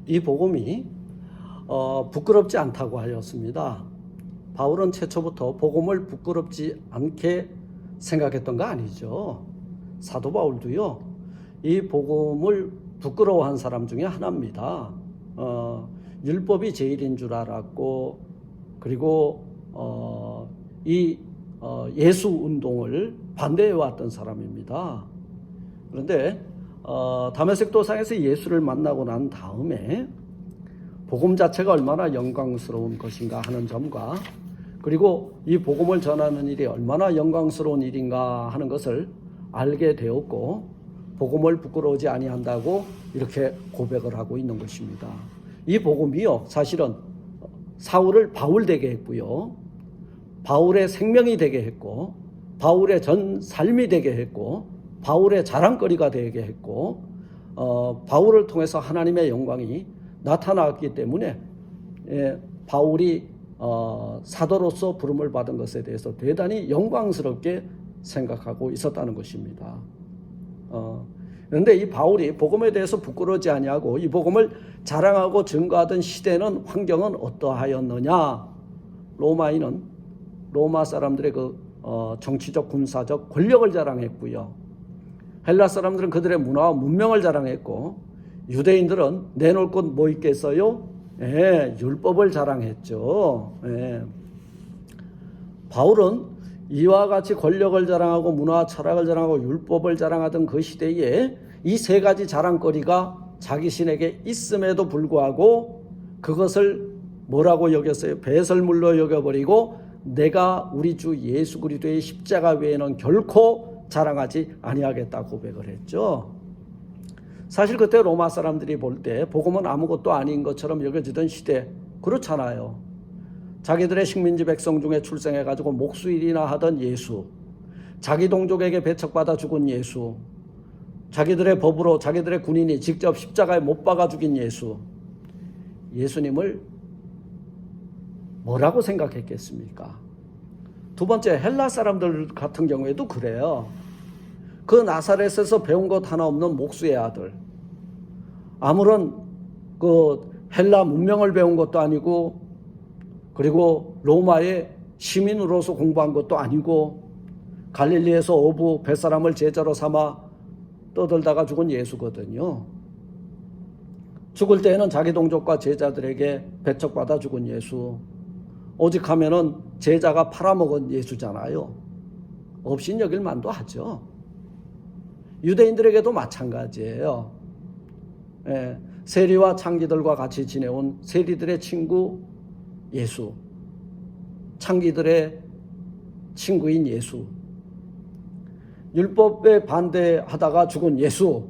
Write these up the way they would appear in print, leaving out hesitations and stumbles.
이 복음이 부끄럽지 않다고 하였습니다. 바울은 최초부터 복음을 부끄럽지 않게 생각했던 거 아니죠. 사도 바울도요, 이 복음을 부끄러워한 사람 중에 하나입니다. 율법이 제일인 줄 알았고, 그리고 예수 운동을 반대해 왔던 사람입니다. 그런데 다메섹 도상에서 예수를 만나고 난 다음에 복음 자체가 얼마나 영광스러운 것인가 하는 점과, 그리고 이 복음을 전하는 일이 얼마나 영광스러운 일인가 하는 것을 알게 되었고, 복음을 부끄러워하지 아니한다고 이렇게 고백을 하고 있는 것입니다. 이 복음이요, 사실은 사울을 바울 되게 했고요, 바울의 생명이 되게 했고, 바울의 전 삶이 되게 했고, 바울의 자랑거리가 되게 했고, 바울을 통해서 하나님의 영광이 나타났기 때문에 바울이 사도로서 부름을 받은 것에 대해서 대단히 영광스럽게 생각하고 있었다는 것입니다. 그런데 이 바울이 복음에 대해서 부끄러워하지 아니하고 이 복음을 자랑하고 증거하던 시대는, 환경은 어떠하였느냐? 로마 사람들의 그 정치적 군사적 권력을 자랑했고요, 헬라 사람들은 그들의 문화와 문명을 자랑했고, 유대인들은 내놓을 것 뭐 있겠어요? 율법을 자랑했죠. 바울은 이와 같이 권력을 자랑하고 문화 철학을 자랑하고 율법을 자랑하던 그 시대에 이 세 가지 자랑거리가 자기 신에게 있음에도 불구하고 그것을 뭐라고 여겼어요? 배설물로 여겨버리고 내가 우리 주 예수 그리스도의 십자가 외에는 결코 자랑하지 아니하겠다 고백을 했죠. 사실 그때 로마 사람들이 볼 때 복음은 아무것도 아닌 것처럼 여겨지던 시대, 그렇잖아요. 자기들의 식민지 백성 중에 출생해가지고 목수일이나 하던 예수, 자기 동족에게 배척받아 죽은 예수, 자기들의 법으로 자기들의 군인이 직접 십자가에 못 박아 죽인 예수님을 뭐라고 생각했겠습니까? 두 번째, 헬라 사람들 같은 경우에도 그래요. 그 나사렛에서 배운 것 하나 없는 목수의 아들, 아무런 그 헬라 문명을 배운 것도 아니고, 그리고 로마의 시민으로서 공부한 것도 아니고, 갈릴리에서 어부 뱃사람을 제자로 삼아 떠들다가 죽은 예수거든요. 죽을 때에는 자기 동족과 제자들에게 배척받아 죽은 예수, 오직 하면은 제자가 팔아먹은 예수잖아요. 업신여길 만도 하죠. 유대인들에게도 마찬가지예요. 세리와 창기들과 같이 지내온 세리들의 친구 예수, 창기들의 친구인 예수, 율법에 반대하다가 죽은 예수,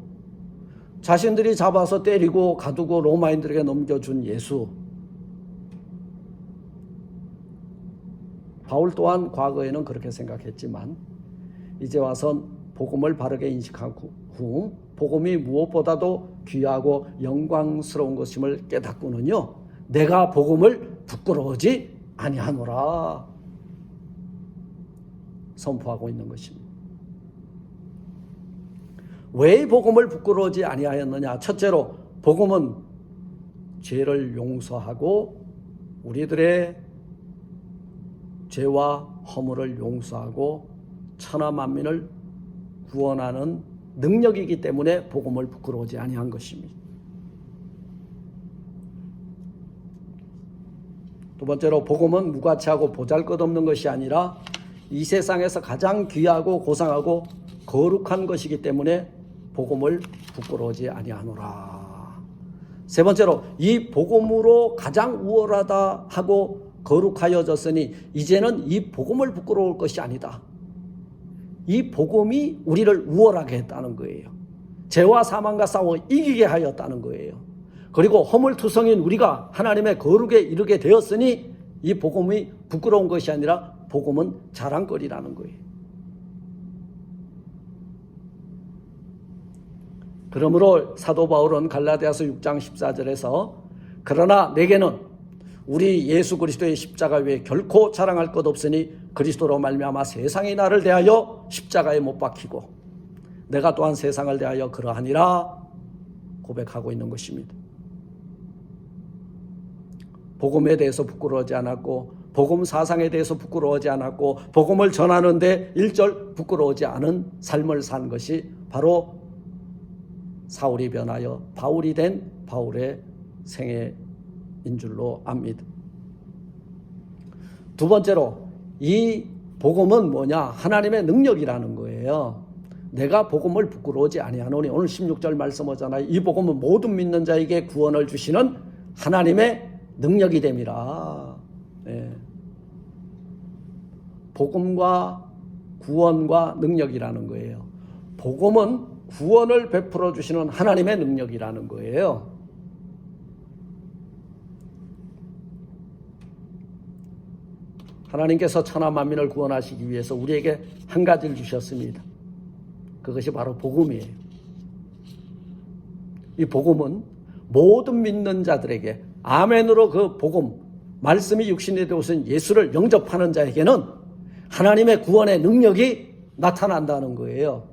자신들이 잡아서 때리고 가두고 로마인들에게 넘겨준 예수. 바울 또한 과거에는 그렇게 생각했지만 이제 와선 복음을 바르게 인식한 후 복음이 무엇보다도 귀하고 영광스러운 것임을 깨닫고는요, 내가 복음을 부끄러워하지 아니하노라 선포하고 있는 것입니다. 왜 복음을 부끄러워하지 아니하였느냐? 첫째로, 복음은 죄를 용서하고 우리들의 죄와 허물을 용서하고 천하 만민을 구원하는 능력이기 때문에 복음을 부끄러워하지 아니한 것입니다. 두 번째로, 복음은 무가치하고 보잘것없는 것이 아니라 이 세상에서 가장 귀하고 고상하고 거룩한 것이기 때문에 복음을 부끄러워하지 아니하노라. 세 번째로, 이 복음으로 가장 우월하다 하고 거룩하여졌으니 이제는 이 복음을 부끄러울 것이 아니다. 이 복음이 우리를 우월하게 했다는 거예요. 죄와 사망과 싸워 이기게 하였다는 거예요. 그리고 허물투성인 우리가 하나님의 거룩에 이르게 되었으니 이 복음이 부끄러운 것이 아니라 복음은 자랑거리라는 거예요. 그러므로 사도 바울은 갈라디아서 6장 14절에서 그러나 내게는 우리 예수 그리스도의 십자가 외에 결코 자랑할 것 없으니 그리스도로 말미암아 세상이 나를 대하여 십자가에 못 박히고 내가 또한 세상을 대하여 그러하니라 고백하고 있는 것입니다. 복음에 대해서 부끄러워하지 않았고 복음 사상에 대해서 부끄러워하지 않았고 복음을 전하는데 일절 부끄러워하지 않은 삶을 산 것이 바로 사울이 변하여 바울이 된 바울의 생애인 줄로 압니다. 두 번째로 이 복음은 뭐냐? 하나님의 능력이라는 거예요. 내가 복음을 부끄러워하지 아니하노니, 오늘 16절 말씀 오잖아요. 이 복음은 모든 믿는 자에게 구원을 주시는 하나님의 능력이 됨이라. 네. 복음과 구원과 능력이라는 거예요. 복음은 구원을 베풀어 주시는 하나님의 능력이라는 거예요. 하나님께서 천하 만민을 구원하시기 위해서 우리에게 한 가지를 주셨습니다. 그것이 바로 복음이에요. 이 복음은 모든 믿는 자들에게 아멘으로 그 복음, 말씀이 육신이 되어서 예수를 영접하는 자에게는 하나님의 구원의 능력이 나타난다는 거예요.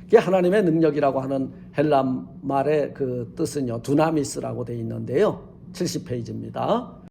이게 하나님의 능력이라고 하는 헬라 말의 그 뜻은요, 두나미스라고 되어 있는데요. 70페이지입니다.